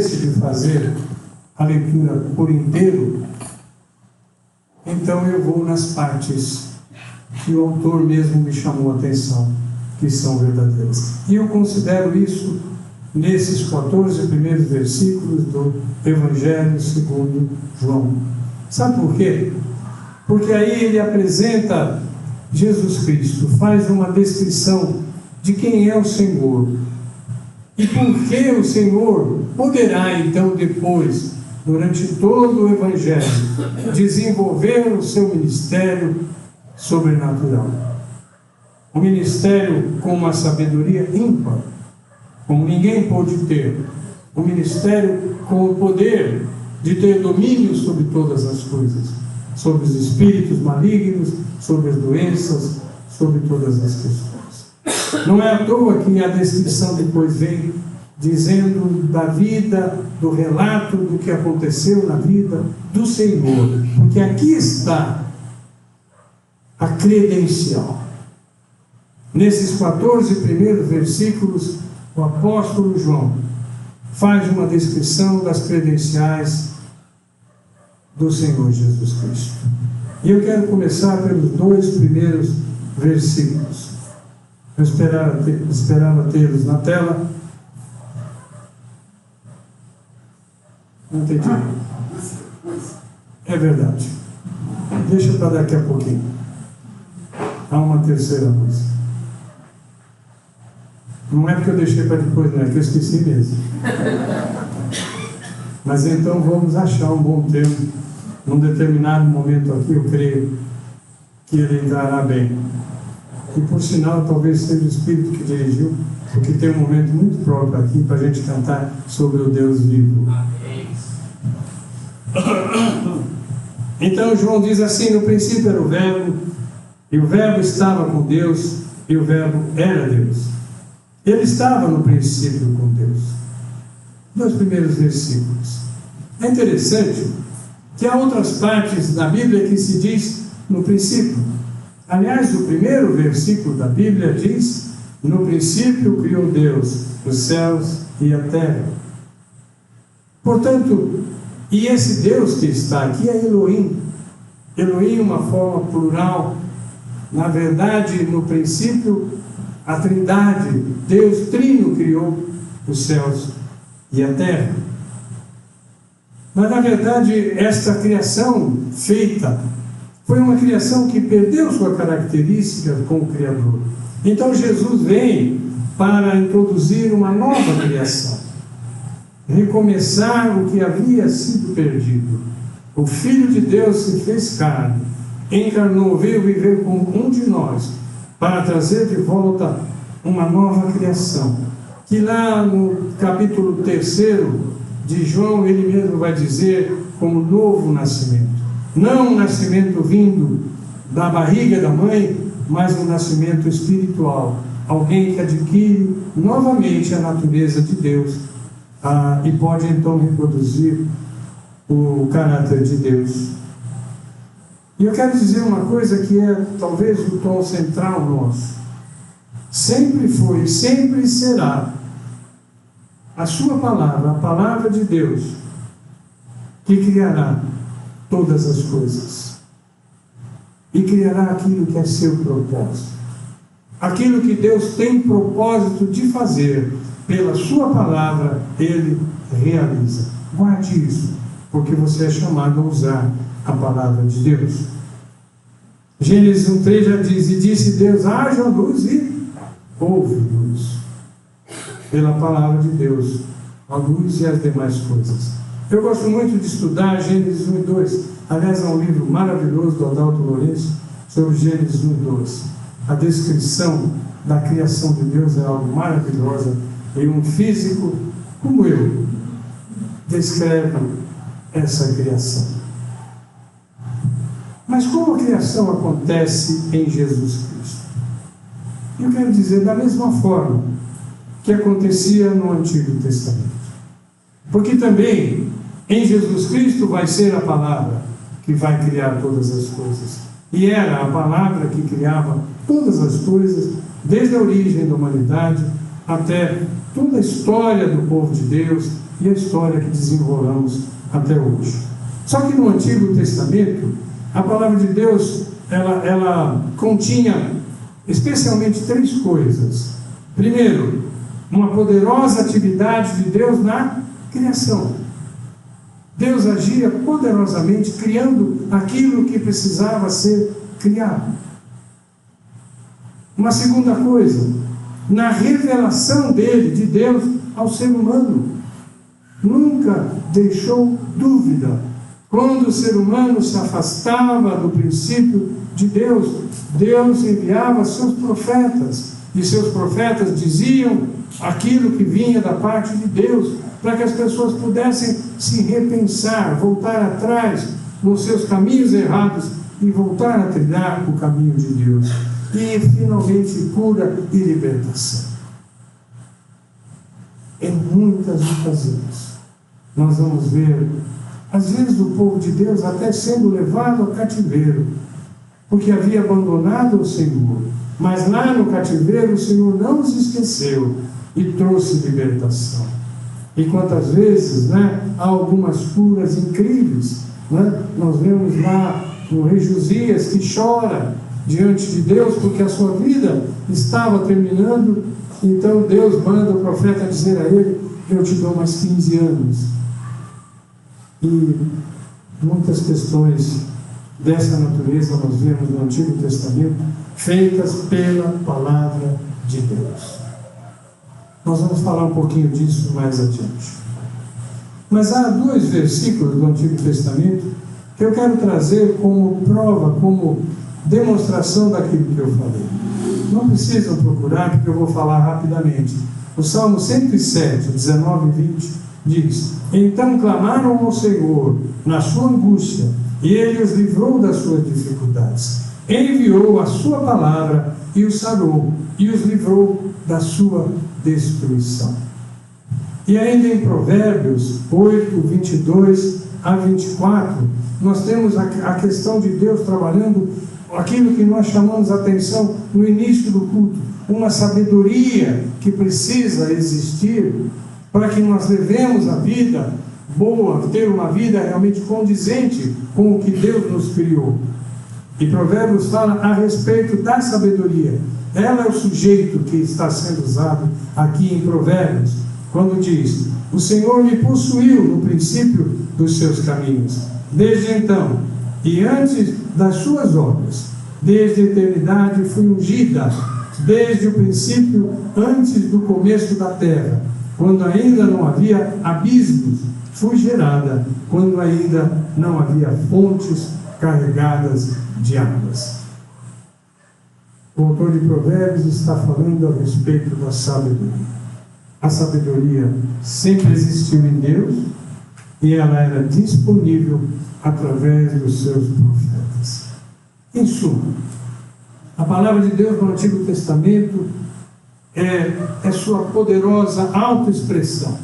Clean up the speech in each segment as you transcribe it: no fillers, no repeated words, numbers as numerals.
interesse de fazer a leitura por inteiro, então eu vou nas partes que o autor mesmo me chamou a atenção, que são verdadeiras. E eu considero isso nesses 14 primeiros versículos do Evangelho segundo João. Sabe por quê? Porque aí ele apresenta Jesus Cristo, faz uma descrição de quem é o Senhor e por que o Senhor poderá então depois, durante todo o Evangelho, desenvolver o seu ministério sobrenatural. Um ministério com uma sabedoria ímpar, como ninguém pôde ter. Um ministério com o poder de ter domínio sobre todas as coisas, sobre os espíritos malignos, sobre as doenças, sobre todas as questões. Não é à toa que a descrição depois vem dizendo da vida, do relato do que aconteceu na vida do Senhor, porque aqui está a credencial. Nesses 14 primeiros versículos, o apóstolo João faz uma descrição das credenciais do Senhor Jesus Cristo. E eu quero começar pelos 2 primeiros versículos. Eu esperava tê-los na tela. Não entendi. É verdade. Deixa para daqui a pouquinho. Há uma terceira música. Não é porque eu deixei para depois, não é que eu esqueci mesmo. Mas então vamos achar um bom tempo. Num determinado momento aqui, eu creio que ele entrará bem. E por sinal, talvez seja o Espírito que dirigiu, porque tem um momento muito próprio aqui para a gente cantar sobre o Deus vivo. Então João diz assim: no princípio era o Verbo, e o Verbo estava com Deus, e o Verbo era Deus. Ele estava no princípio com Deus. 2 primeiros versículos. É interessante que há outras partes da Bíblia que se diz no princípio. Aliás, o primeiro versículo da Bíblia diz: no princípio criou Deus os céus e a terra. Portanto, e esse Deus que está aqui é Elohim. Elohim é uma forma plural. Na verdade, no princípio, a Trindade, Deus Trino, criou os céus e a terra. Mas, na verdade, esta criação feita foi uma criação que perdeu sua característica com o Criador. Então, Jesus vem para introduzir uma nova criação, recomeçar o que havia sido perdido. O Filho de Deus se fez carne, encarnou, veio viver com um de nós, para trazer de volta uma nova criação, que lá no capítulo 3 de João, ele mesmo vai dizer como novo nascimento. Não um nascimento vindo da barriga da mãe, mas um nascimento espiritual. Alguém que adquire novamente a natureza de Deus e pode então reproduzir o caráter de Deus. E eu quero dizer uma coisa que é talvez o tom central nosso. Sempre foi, sempre será a sua palavra, a palavra de Deus, que criará todas as coisas. E criará aquilo que é seu propósito. Aquilo que Deus tem propósito de fazer, pela sua palavra, Ele realiza. Guarde isso, porque você é chamado a usar a palavra de Deus. Gênesis 1:3 já diz: e disse Deus, haja luz, e houve luz. Pela palavra de Deus, a luz e as demais coisas. Eu gosto muito de estudar Gênesis 1 e 2. Aliás, há um livro maravilhoso do Adalto Lourenço sobre Gênesis 1 e 2. A descrição da criação de Deus é algo maravilhosa. E um físico como eu descreve essa criação. Mas como a criação acontece em Jesus Cristo? Eu quero dizer da mesma forma que acontecia no Antigo Testamento. Porque também em Jesus Cristo vai ser a palavra que vai criar todas as coisas. E era a palavra que criava todas as coisas, desde a origem da humanidade até toda a história do povo de Deus e a história que desenrolamos até hoje. Só que no Antigo Testamento, a palavra de Deus, ela continha especialmente 3 coisas. Primeiro, uma poderosa atividade de Deus na criação. Deus agia poderosamente, criando aquilo que precisava ser criado. Uma segunda coisa, na revelação de Deus ao ser humano. Nunca deixou dúvida. Quando o ser humano se afastava do princípio de Deus, Deus enviava seus profetas, e seus profetas diziam aquilo que vinha da parte de Deus, para que as pessoas pudessem se repensar, voltar atrás nos seus caminhos errados e voltar a trilhar o caminho de Deus. E finalmente cura e libertação. Em muitas ocasiões nós vamos ver, às vezes, o povo de Deus até sendo levado ao cativeiro, porque havia abandonado o Senhor. Mas lá no cativeiro o Senhor não os esqueceu e trouxe libertação. E quantas vezes, há algumas curas incríveis, nós vemos lá no rei Josias, que chora diante de Deus porque a sua vida estava terminando. Então Deus manda o profeta dizer a ele: eu te dou mais 15 anos. E muitas questões dessa natureza nós vemos no Antigo Testamento, feitas pela palavra de Deus. Nós vamos falar um pouquinho disso mais adiante. Mas há 2 versículos do Antigo Testamento que eu quero trazer como prova, como demonstração daquilo que eu falei. Não precisam procurar, porque eu vou falar rapidamente. O Salmo 107, 19 e 20 diz: então clamaram ao Senhor na sua angústia, e Ele os livrou das suas dificuldades. Enviou a sua palavra e os sarou, e os livrou da sua destruição. E ainda em Provérbios 8, 22 a 24, nós temos a questão de Deus trabalhando aquilo que nós chamamos a atenção no início do culto, uma sabedoria que precisa existir para que nós levemos a vida boa, ter uma vida realmente condizente com o que Deus nos criou. E Provérbios fala a respeito da sabedoria. Ela é o sujeito que está sendo usado aqui em Provérbios, quando diz: o Senhor me possuiu no princípio dos seus caminhos, desde então, e antes das suas obras, desde a eternidade fui ungida, desde o princípio, antes do começo da terra, quando ainda não havia abismos, fui gerada, quando ainda não havia fontes carregadas de águas. O autor de Provérbios está falando a respeito da sabedoria. A sabedoria sempre existiu em Deus e ela era disponível através dos seus profetas. Em suma, a palavra de Deus no Antigo Testamento é sua poderosa autoexpressão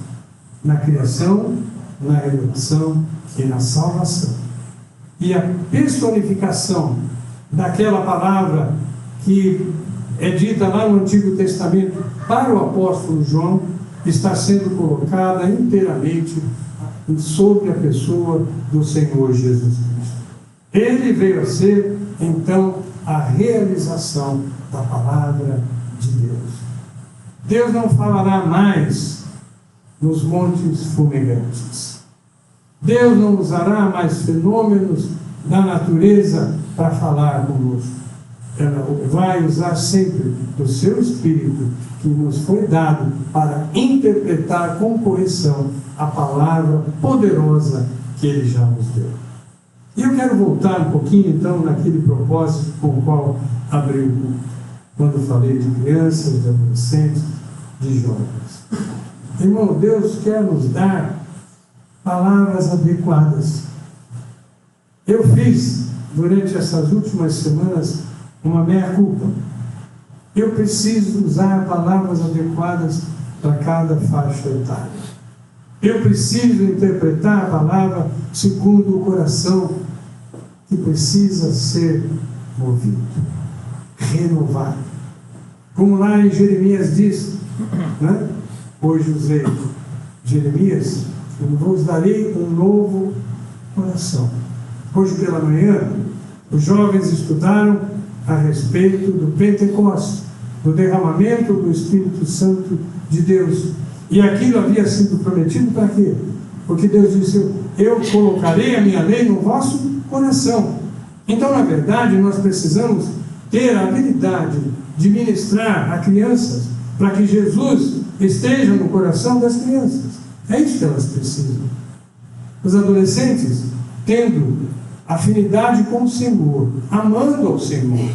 na criação, na revelação e na salvação. E a personificação daquela palavra que é dita lá no Antigo Testamento para o apóstolo João está sendo colocada inteiramente sobre a pessoa do Senhor Jesus Cristo. Ele veio a ser, então, a realização da palavra de Deus. Deus não falará mais nos montes fumegantes. Deus não usará mais fenômenos da natureza para falar conosco. Ela vai usar sempre do seu Espírito, que nos foi dado para interpretar com correção a palavra poderosa que Ele já nos deu. E eu quero voltar um pouquinho, então, naquele propósito com o qual abri o culto, quando falei de crianças, de adolescentes, de jovens. Irmão, Deus quer nos dar palavras adequadas. Eu fiz, durante essas últimas semanas, uma meia-culpa. Eu preciso usar palavras adequadas para cada faixa etária. Eu preciso interpretar a palavra segundo o coração que precisa ser movido, renovado. Como lá em Jeremias diz, hoje usei Jeremias, eu vos darei um novo coração. Hoje pela manhã, os jovens estudaram a respeito do Pentecostes, do derramamento do Espírito Santo de Deus. E aquilo havia sido prometido para quê? Porque Deus disse: eu colocarei a minha lei no vosso coração. Então, na verdade, nós precisamos ter a habilidade de ministrar a crianças para que Jesus esteja no coração das crianças. É isso que elas precisam. Os adolescentes tendo afinidade com o Senhor, amando ao Senhor.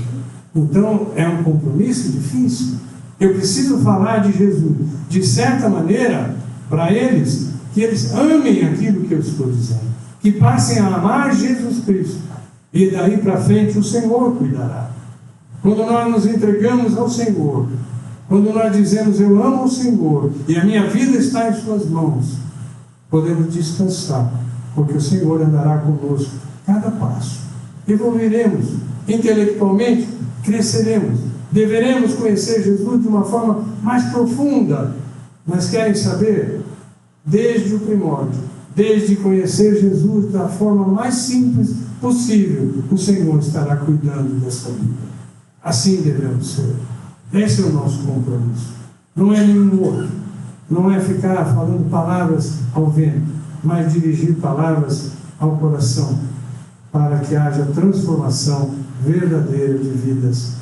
Então, é um compromisso difícil. Eu preciso falar de Jesus de certa maneira para eles, que eles amem aquilo que eu estou dizendo, que passem a amar Jesus Cristo, e daí para frente o Senhor cuidará. Quando nós nos entregamos ao Senhor, quando nós dizemos: eu amo o Senhor e a minha vida está em suas mãos, podemos descansar, porque o Senhor andará conosco cada passo. Evoluiremos intelectualmente, cresceremos, deveremos conhecer Jesus de uma forma mais profunda. Mas querem saber? Desde o primórdio, desde conhecer Jesus da forma mais simples possível, o Senhor estará cuidando dessa vida. Assim devemos ser. Esse é o nosso compromisso. Não é nenhum outro. Não é ficar falando palavras ao vento, mas dirigir palavras ao coração, para que haja transformação verdadeira de vidas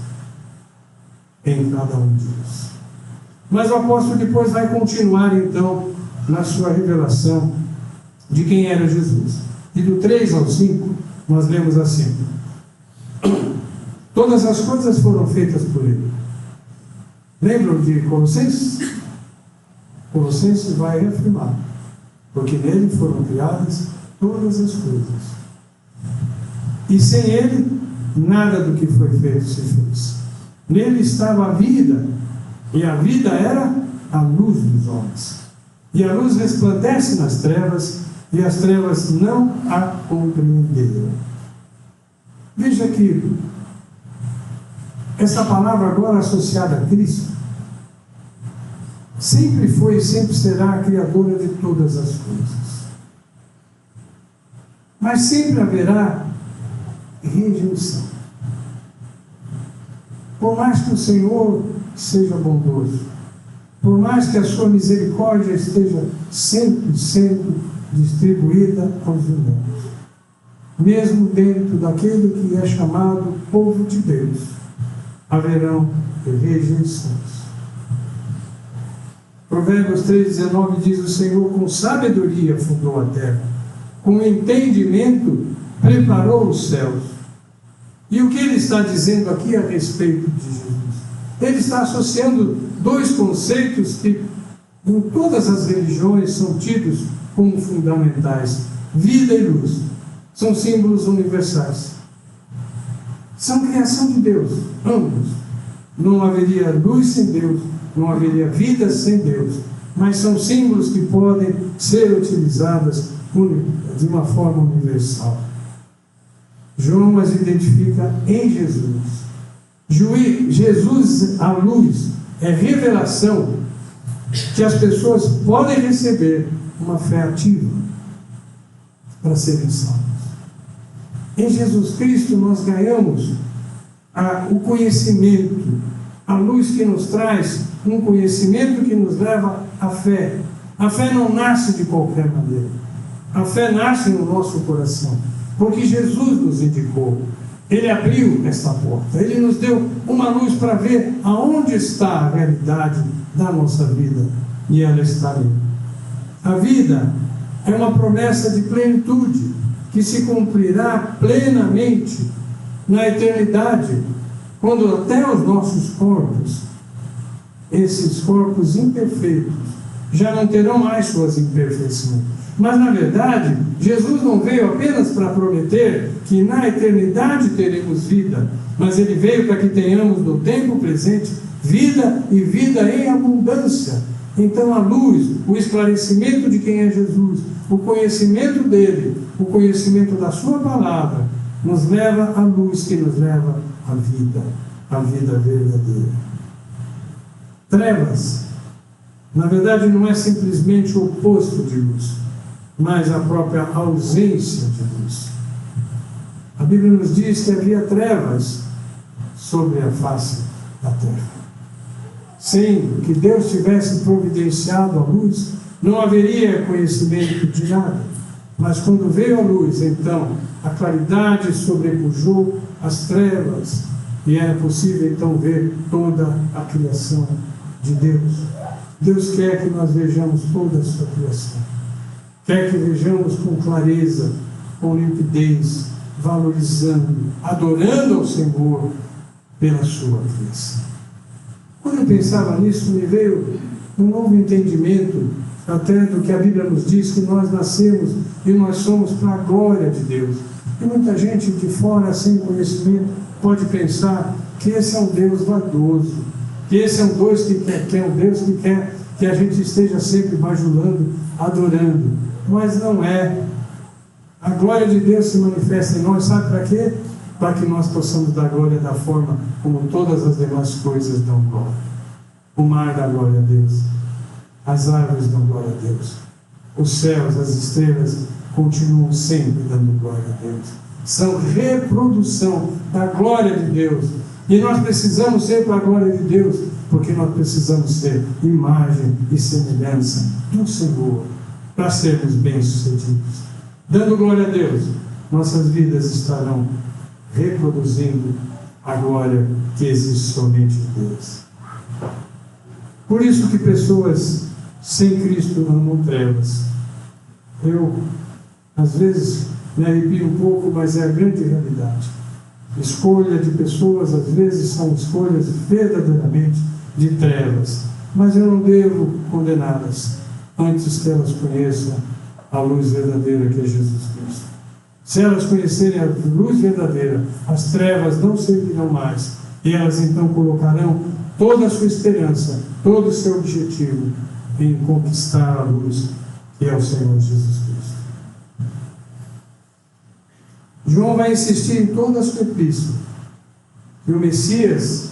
em cada um deles. Mas o apóstolo depois vai continuar então na sua revelação de quem era Jesus. E do 3 ao 5 nós lemos assim: todas as coisas foram feitas por ele. Lembram de Colossenses? Colossenses vai afirmar: porque nele foram criadas todas as coisas, e sem ele nada do que foi feito se fez. Nele estava a vida, e a vida era a luz dos homens. E a luz resplandece nas trevas, e as trevas não a compreenderam. Veja que essa palavra agora associada a Cristo sempre foi e sempre será a criadora de todas as coisas. Mas sempre haverá rejeição. Por mais que o Senhor seja bondoso, por mais que a sua misericórdia esteja sempre sendo distribuída aos irmãos, mesmo dentro daquele que é chamado povo de Deus, haverão rejeições. Provérbios 3,19 diz: o Senhor com sabedoria fundou a terra, com entendimento preparou os céus. E o que ele está dizendo aqui a respeito de Jesus? Ele está associando dois conceitos que em todas as religiões são tidos como fundamentais: vida e luz. São símbolos universais. São criação de Deus, ambos. Não haveria luz sem Deus, não haveria vida sem Deus. Mas são símbolos que podem ser utilizados de uma forma universal. João as identifica em Jesus. Jesus, a luz, é revelação que as pessoas podem receber uma fé ativa para serem salvos. Em Jesus Cristo nós ganhamos o conhecimento, a luz que nos traz um conhecimento que nos leva à fé. A fé não nasce de qualquer maneira. A fé nasce no nosso coração, porque Jesus nos indicou. Ele abriu esta porta, Ele nos deu uma luz para ver aonde está a realidade da nossa vida, e ela está ali. A vida é uma promessa de plenitude, que se cumprirá plenamente na eternidade, quando até os nossos corpos, esses corpos imperfeitos, já não terão mais suas imperfeições. Mas, na verdade, Jesus não veio apenas para prometer que na eternidade teremos vida, mas Ele veio para que tenhamos no tempo presente vida e vida em abundância. Então a luz, o esclarecimento de quem é Jesus, o conhecimento dele, o conhecimento da sua palavra, nos leva à luz que nos leva à vida verdadeira. Trevas Na verdade, não é simplesmente o oposto de luz, mas a própria ausência de luz. A Bíblia nos diz que havia trevas sobre a face da terra. Sem que Deus tivesse providenciado a luz, não haveria conhecimento de nada. Mas quando veio a luz, então, a claridade sobrepujou as trevas e era possível então ver toda a criação de Deus. Deus quer que nós vejamos toda a sua criação. Quer que vejamos com clareza, com limpidez, valorizando, adorando ao Senhor pela sua criação. Quando eu pensava nisso, me veio um novo entendimento até do que a Bíblia nos diz, que nós nascemos e nós somos para a glória de Deus. E muita gente de fora, sem conhecimento, pode pensar que esse é um Deus vaidoso, que esse é um Deus que quer que a gente esteja sempre bajulando, adorando. Mas não é. A glória de Deus se manifesta em nós, sabe para quê? Para que nós possamos dar glória da forma como todas as demais coisas dão glória. O mar dá glória a Deus, as árvores dão glória a Deus, os céus, as estrelas continuam sempre dando glória a Deus. São reprodução da glória de Deus. E nós precisamos ser para a glória de Deus, porque nós precisamos ser imagem e semelhança do Senhor, para sermos bem-sucedidos. Dando glória a Deus, nossas vidas estarão reproduzindo a glória que existe somente em Deus. Por isso que pessoas sem Cristo amam trevas. Eu, às vezes, me arrepio um pouco, mas é a grande realidade. Escolha de pessoas, às vezes, são escolhas verdadeiramente de trevas, mas eu não devo condená-las antes que elas conheçam a luz verdadeira que é Jesus Cristo. Se elas conhecerem a luz verdadeira, as trevas não servirão mais, e elas então colocarão toda a sua esperança, todo o seu objetivo em conquistar a luz que é o Senhor Jesus Cristo. João vai insistir em toda a sua epístola que o Messias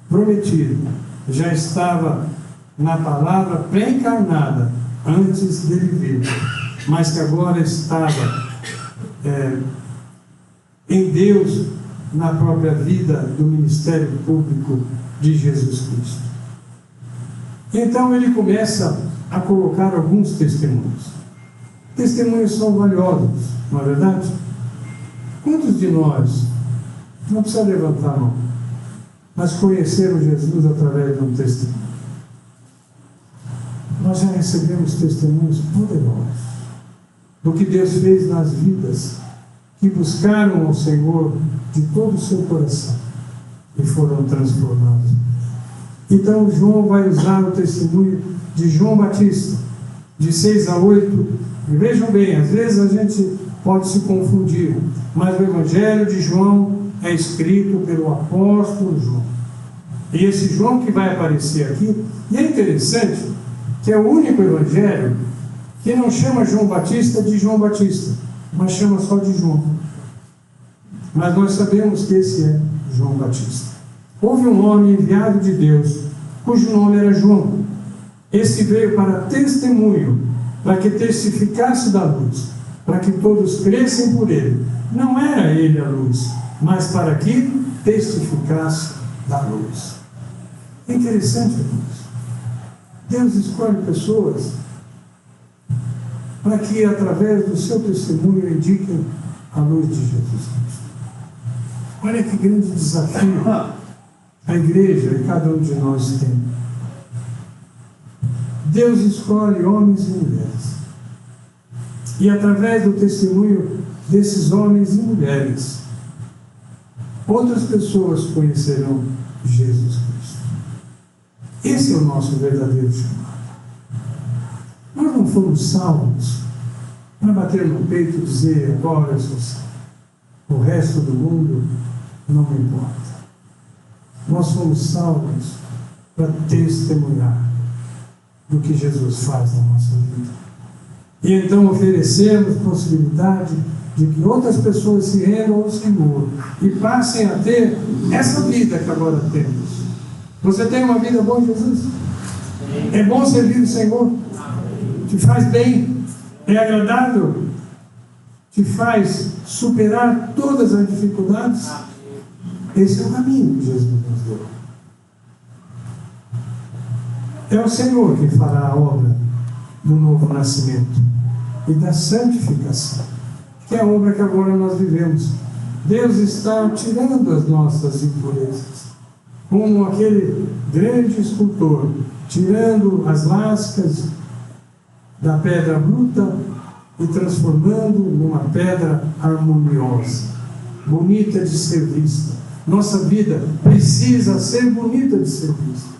prometido já estava na palavra pré-encarnada antes dele vir, mas que agora estava em Deus, na própria vida do ministério público de Jesus Cristo. Então ele começa a colocar alguns testemunhos. Testemunhos são valiosos, não é verdade? Quantos de nós, não precisa levantar a mão, mas conheceram Jesus através de um testemunho? Nós já recebemos testemunhos poderosos do que Deus fez nas vidas que buscaram ao Senhor de todo o seu coração e foram transformados. Então João vai usar o testemunho de João Batista, de 6 a 8, e vejam bem, às vezes a gente pode se confundir, mas o Evangelho de João é escrito pelo apóstolo João. E esse João que vai aparecer aqui, e é interessante que é o único Evangelho que não chama João Batista de João Batista, mas chama só de João. Mas nós sabemos que esse é João Batista. Houve um homem enviado de Deus, cujo nome era João. Esse veio para testemunho, para que testificasse da luz, para que todos crescem por ele. Não era ele a luz, mas para que testificasse da luz. É interessante, irmãos. Deus escolhe pessoas para que, através do seu testemunho, indiquem a luz de Jesus Cristo. Olha que grande desafio a igreja e cada um de nós tem. Deus escolhe homens e mulheres. E através do testemunho desses homens e mulheres, outras pessoas conhecerão Jesus Cristo. Esse é o nosso verdadeiro chamado. Nós não fomos salvos para bater no peito e dizer: agora eu sou salvo, o resto do mundo não me importa. Nós fomos salvos para testemunhar do que Jesus faz na nossa vida. E então oferecermos possibilidade de que outras pessoas se rendam ao Senhor e passem a ter essa vida que agora temos. Você tem uma vida boa em Jesus? É bom servir o Senhor. Te faz bem. É agradável. Te faz superar todas as dificuldades. Esse é o caminho que Jesus nos deu. É o Senhor que fará a obra do novo nascimento e da santificação, que é a obra que agora nós vivemos. Deus está tirando as nossas impurezas, como aquele grande escultor, tirando as lascas da pedra bruta e transformando numa pedra harmoniosa, bonita de ser vista. Nossa vida precisa ser bonita de ser vista.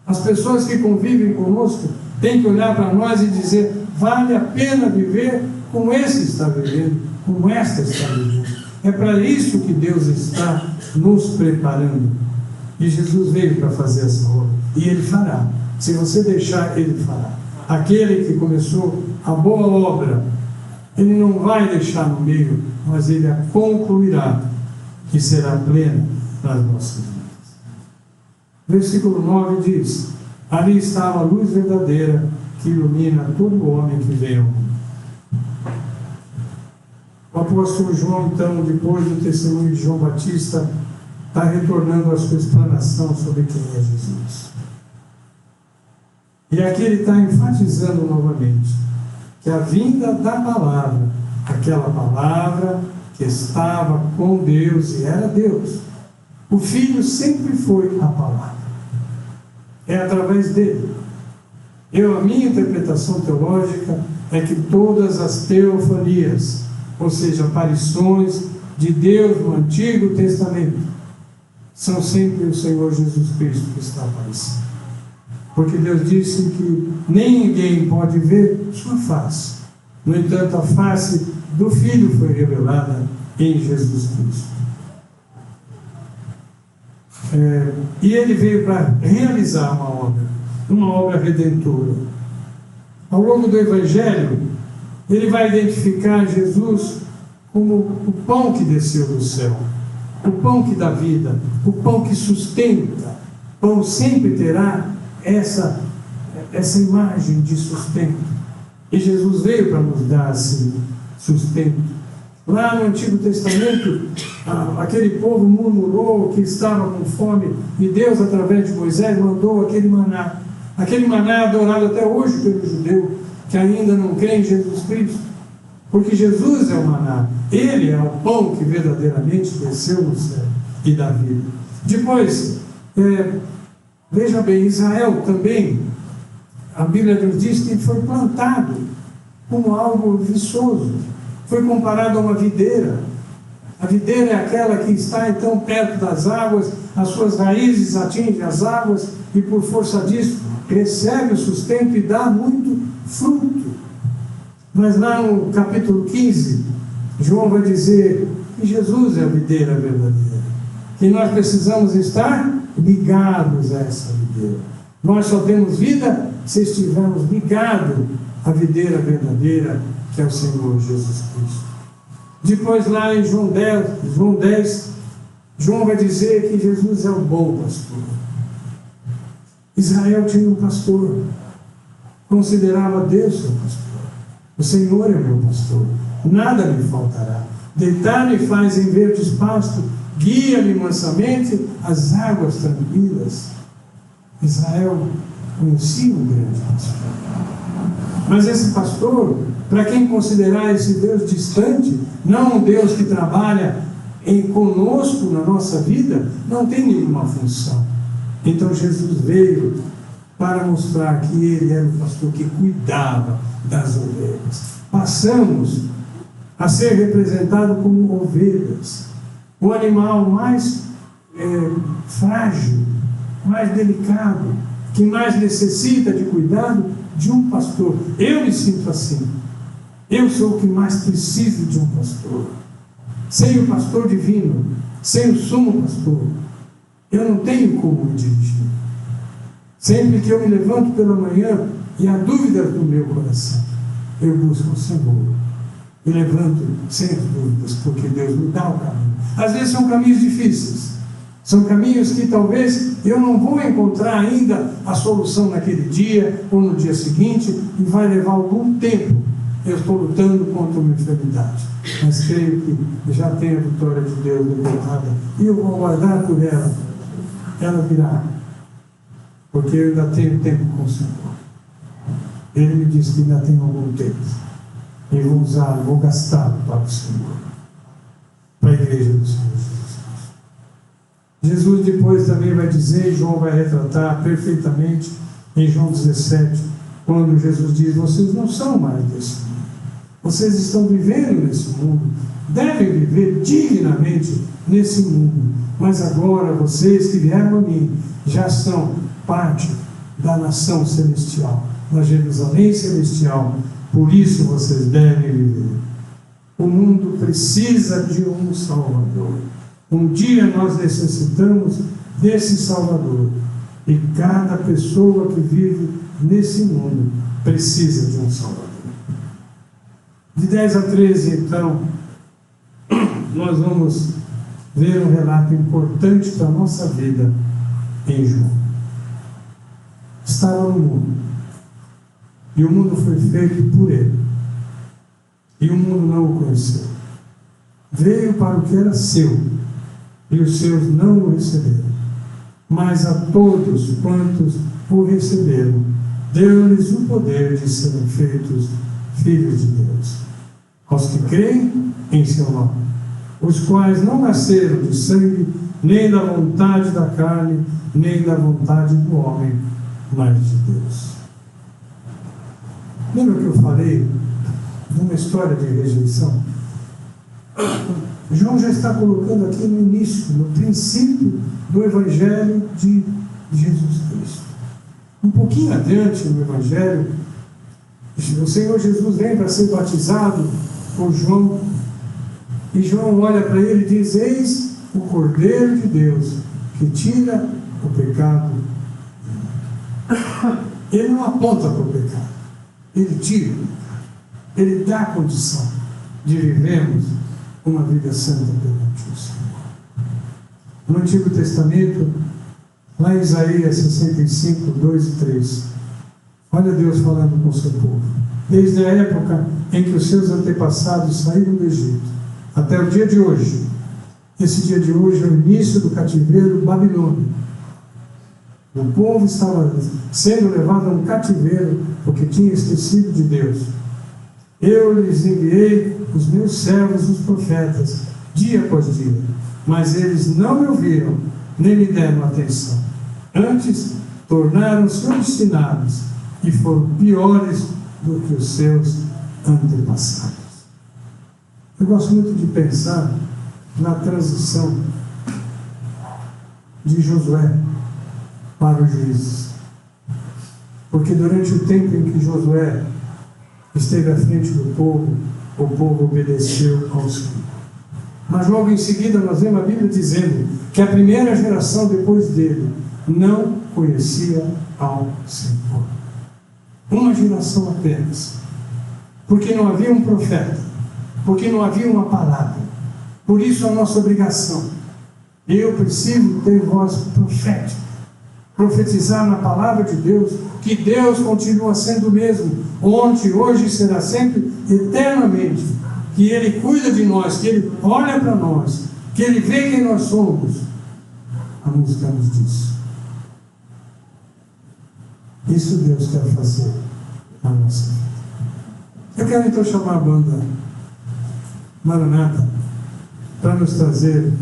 As pessoas que convivem conosco têm que olhar para nós e dizer: vale a pena viver como esse está vivendo, como esta está vivendo. É para isso que Deus está nos preparando. E Jesus veio para fazer essa obra. E Ele fará. Se você deixar, Ele fará. Aquele que começou a boa obra, Ele não vai deixar no meio, mas Ele a concluirá, que será plena nas nossas vidas. Versículo 9 diz: ali estava a luz verdadeira que ilumina todo homem que vem ao mundo. O apóstolo João, então, depois do testemunho de João Batista, está retornando à sua explanação sobre quem é Jesus. E aqui ele está enfatizando novamente que a vinda da palavra, aquela palavra que estava com Deus e era Deus, o Filho sempre foi a palavra. É através dele. A minha interpretação teológica é que todas as teofanias, ou seja, aparições de Deus no Antigo Testamento, são sempre o Senhor Jesus Cristo que está aparecendo. Porque Deus disse que ninguém pode ver sua face. No entanto, a face do Filho foi revelada em Jesus Cristo. E ele veio para realizar uma obra redentora. Ao longo do Evangelho, ele vai identificar Jesus como o pão que desceu do céu, o pão que dá vida, o pão que sustenta. O pão sempre terá essa imagem de sustento. E Jesus veio para nos dar esse sustento. Lá no Antigo Testamento, aquele povo murmurou que estava com fome, e Deus, através de Moisés, mandou aquele maná. Aquele maná é adorado até hoje pelo judeu, que ainda não crê em Jesus Cristo, porque Jesus é o maná. Ele é o pão que verdadeiramente desceu no céu e dá vida. Depois, veja bem, Israel também, a Bíblia nos diz que foi plantado como algo viçoso. Foi comparado a uma videira. A videira é aquela que está então perto das águas, as suas raízes atingem as águas e por força disso recebe o sustento e dá muito fruto. Mas lá no capítulo 15, João vai dizer que Jesus é a videira verdadeira, que nós precisamos estar ligados a essa videira. Nós só temos vida se estivermos ligados à videira verdadeira, que é o Senhor Jesus Cristo. Depois lá em João 10, João vai dizer que Jesus é o bom pastor. Israel tinha um pastor, considerava Deus seu pastor. O Senhor é meu pastor, nada me faltará. Deitar-me faz em verdes pastos, guia-me mansamente às águas tranquilas. Israel conhecia um grande pastor. Mas esse pastor, para quem considerar esse Deus distante, não um Deus que trabalha conosco na nossa vida, não tem nenhuma função. Então Jesus veio para mostrar que Ele era o pastor que cuidava das ovelhas. Passamos a ser representado como ovelhas, o animal mais frágil, mais delicado, que mais necessita de cuidado de um pastor. Eu me sinto assim. Eu sou o que mais preciso de um pastor. Sem o pastor divino, sem o sumo pastor, eu não tenho como me dirigir. Sempre que eu me levanto pela manhã e há dúvidas no meu coração, eu busco o Senhor e levanto sem as dúvidas, porque Deus me dá o caminho. Às vezes são caminhos difíceis, São caminhos que talvez eu não vou encontrar ainda a solução naquele dia ou no dia seguinte, e vai levar algum tempo. Eu estou lutando contra uma enfermidade, mas creio que já tenho a vitória de Deus declarada, e eu vou aguardar por ela. Ela virá, porque eu ainda tenho tempo com o Senhor. Ele me disse que ainda tenho algum tempo, e vou usá-lo, vou gastá-lo para o Senhor, para a igreja do Senhor Jesus. Jesus depois também vai dizer, e João vai retratar perfeitamente em João 17, quando Jesus diz: vocês não são mais desse mundo, vocês estão vivendo nesse mundo, devem viver dignamente nesse mundo, mas agora vocês que vieram a mim já são parte da nação celestial, da Jerusalém celestial, por isso vocês devem viver. O mundo precisa de um Salvador. Um dia nós necessitamos desse Salvador, e cada pessoa que vive nesse mundo precisa de um Salvador. De 10 a 13, então, nós vamos ver um relato importante para a nossa vida em João. Estava no mundo, e o mundo foi feito por ele, e o mundo não o conheceu. Veio para o que era seu, e os seus não o receberam. Mas a todos quantos o receberam, deu-lhes o poder de serem feitos filhos de Deus, aos que creem em seu nome, os quais não nasceram de sangue, nem da vontade da carne, nem da vontade do homem, mas de Deus. Lembra que eu falei de uma história de rejeição? João já está colocando aqui no início, no princípio do Evangelho de Jesus Cristo. Um pouquinho adiante no Evangelho, o Senhor Jesus vem para ser batizado por João, e João olha para ele e diz: eis o Cordeiro de Deus, que tira o pecado. Ele não aponta para o pecado, ele tira, ele dá a condição de vivermos uma vida santa perante o Senhor. No Antigo Testamento, lá em Isaías 65, 2 e 3, olha Deus falando com o seu povo. Desde a época em que os seus antepassados saíram do Egito, até o dia de hoje. Esse dia de hoje é o início do cativeiro babilônico. O povo estava sendo levado a um cativeiro porque tinha esquecido de Deus. Eu lhes enviei os meus servos, os profetas, dia após dia, mas eles não me ouviram, nem me deram atenção. Antes, tornaram-se obstinados e foram piores do que os seus antepassados. Eu gosto muito de pensar na transição de Josué para os juízes, porque durante o tempo em que Josué esteve à frente do povo, o povo obedeceu ao Senhor. Mas logo em seguida nós vemos a Bíblia dizendo que a primeira geração depois dele não conhecia ao Senhor. Uma geração apenas, porque não havia um profeta, porque não havia uma palavra. Por isso a nossa obrigação, eu preciso ter voz profética, profetizar na palavra de Deus, que Deus continua sendo o mesmo, ontem, hoje e será sempre, eternamente, que Ele cuida de nós, que Ele olha para nós, que Ele vê quem nós somos. A música nos diz. Isso Deus quer fazer na nossa vida. Eu quero então chamar a banda Maranata para nos trazer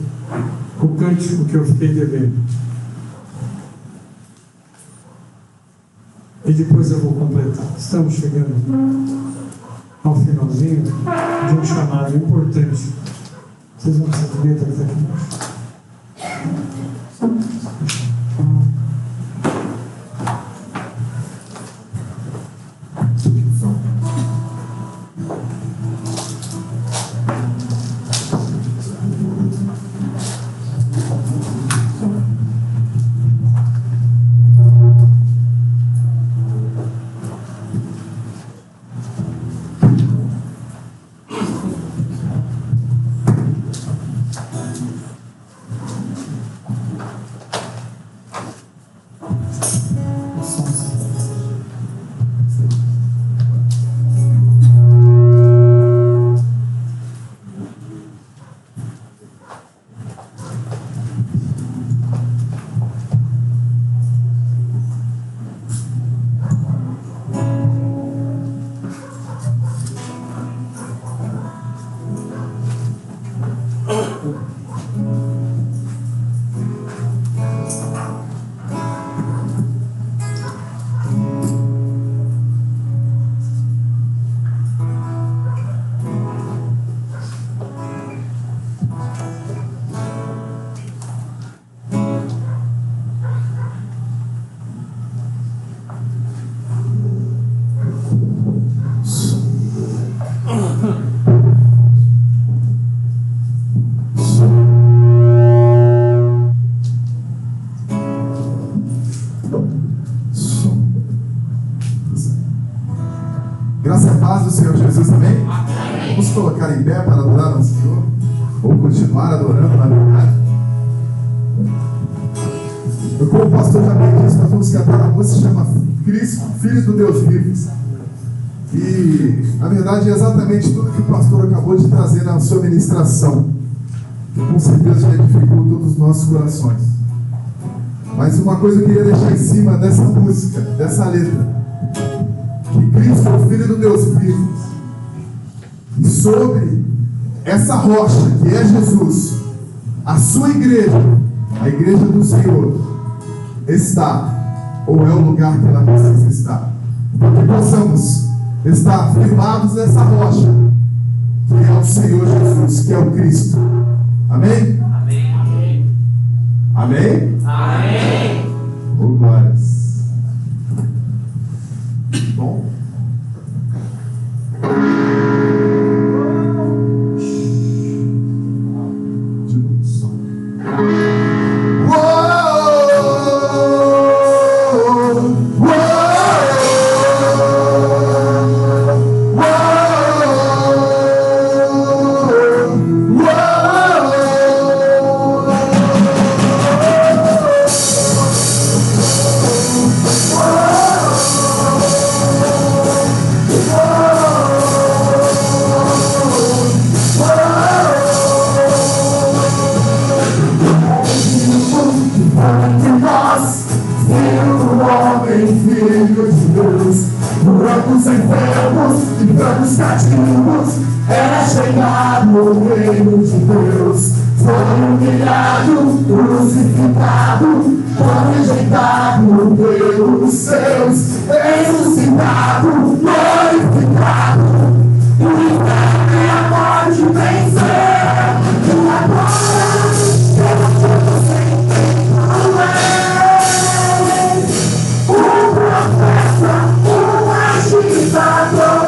o cântico que eu fiquei devendo. E depois eu vou completar. Estamos chegando ao finalzinho de um chamado importante. Vocês vão essa vinheta que está aqui embaixo. colocar em pé para adorar ao Senhor? Ou continuar adorando, na verdade? Como o pastor já me disse, nós vamos cantar uma música que se chama Cristo, Filho do Deus vivo. E, na verdade, é exatamente tudo que o pastor acabou de trazer na sua ministração, que com certeza edificou todos os nossos corações. Mas uma coisa eu queria deixar em cima dessa música, dessa letra: que Cristo é o Filho do Deus vivo, e sobre essa rocha que é Jesus, a sua igreja, a igreja do Senhor, está, ou é o lugar que ela precisa estar, para que possamos estar firmados nessa rocha, que é o Senhor Jesus, que é o Cristo. Amém? Amém. Amém? Amém. Oh, glórias. Bom. De novo, som. Cativos, era chegado o reino de Deus. Foi humilhado, crucificado, foi rejeitado pelos seus, ressuscitado, glorificado. O inferno e a morte venceu, e agora eu sempre não é. O profeta, o agitador.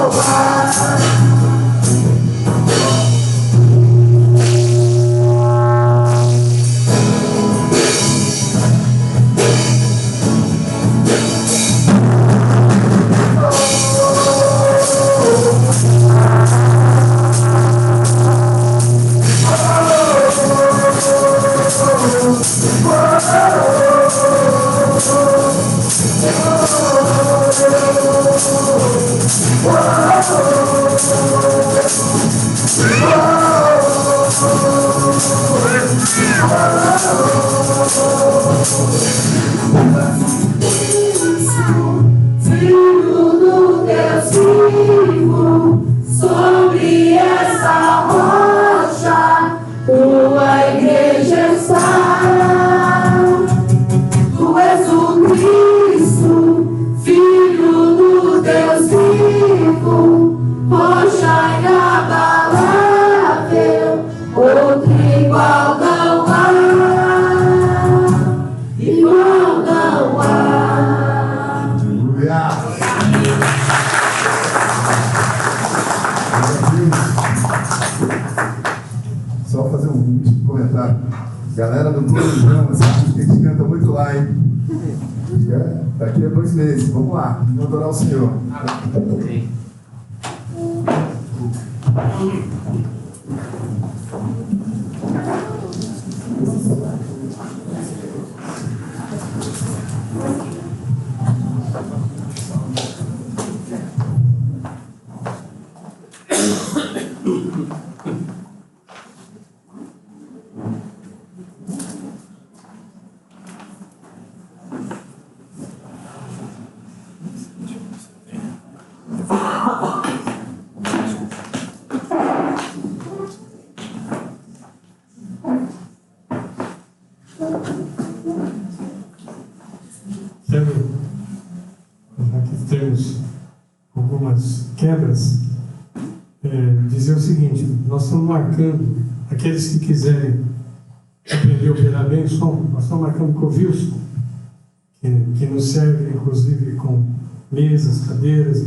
Oh, Filho do Deus vivo, sobre essa rocha tua igreja está. Tu és o Cristo, Filho do Deus vivo, rocha inabalável, outro igual não há, igual não há. Aleluia. Só fazer um último comentário. Galera do Clube de Ramos, a gente canta muito lá, hein? Daqui a 2 meses, vamos lá, vamos adorar o Senhor. Quero, já que temos algumas quebras, dizer o seguinte: nós estamos marcando, aqueles que quiserem aprender a operar bem o som, nós estamos marcando com o Wilson, que nos serve inclusive com mesas, cadeiras,